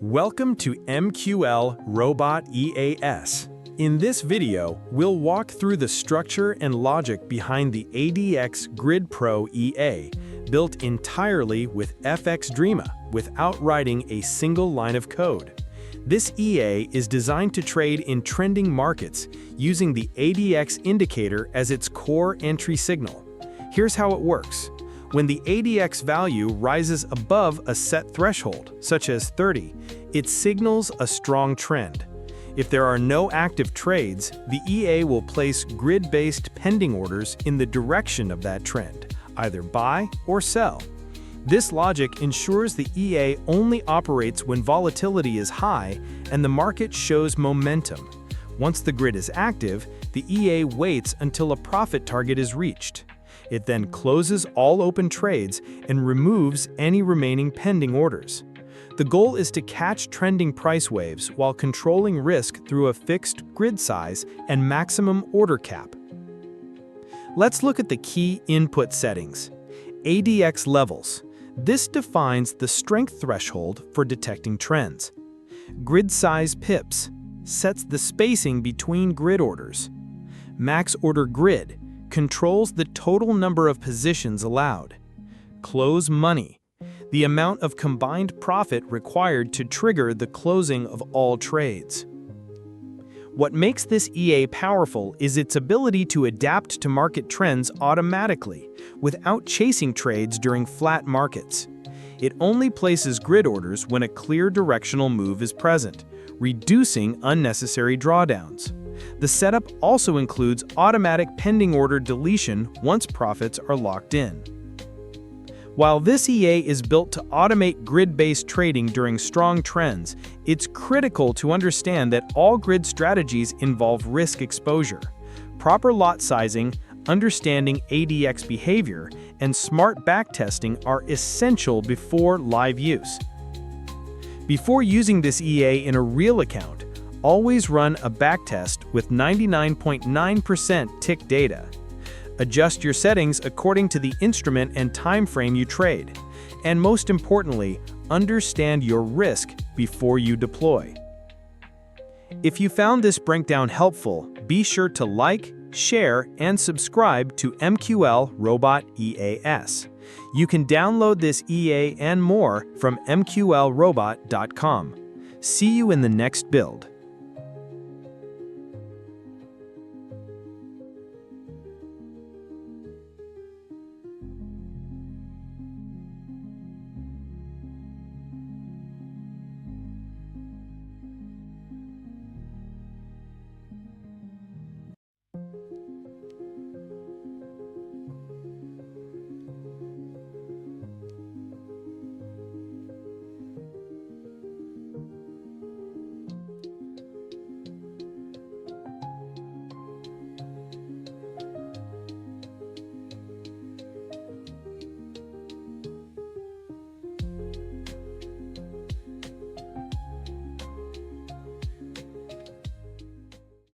Welcome to MqlrobotEAs. In this video, we'll walk through the structure and logic behind the ADX Grid Pro EA, built entirely with FXdreema without writing a single line of code. This EA is designed to trade in trending markets using the ADX indicator as its core entry signal. Here's how it works. When the ADX value rises above a set threshold, such as 30, it signals a strong trend. If there are no active trades, the EA will place grid-based pending orders in the direction of that trend, either buy or sell. This logic ensures the EA only operates when volatility is high and the market shows momentum. Once the grid is active, the EA waits until a profit target is reached. It then closes all open trades and removes any remaining pending orders. The goal is to catch trending price waves while controlling risk through a fixed grid size and maximum order cap. Let's look at the key input settings. ADX levels. This defines the strength threshold for detecting trends. Grid size pips sets the spacing between grid orders. Max order grid controls the total number of positions allowed. Close money, the amount of combined profit required to trigger the closing of all trades. What makes this EA powerful is its ability to adapt to market trends automatically, without chasing trades during flat markets. It only places grid orders when a clear directional move is present, reducing unnecessary drawdowns. The setup also includes automatic pending order deletion once profits are locked in. While this EA is built to automate grid-based trading during strong trends, it's critical to understand that all grid strategies involve risk exposure. Proper lot sizing, understanding ADX behavior, and smart backtesting are essential before live use. Before using this EA in a real account, always run a backtest with 99.9% tick data. Adjust your settings according to the instrument and time frame you trade. And most importantly, understand your risk before you deploy. If you found this breakdown helpful, be sure to like, share, and subscribe to MqlrobotEAs. You can download this EA and more from mqlrobot.com. See you in the next build.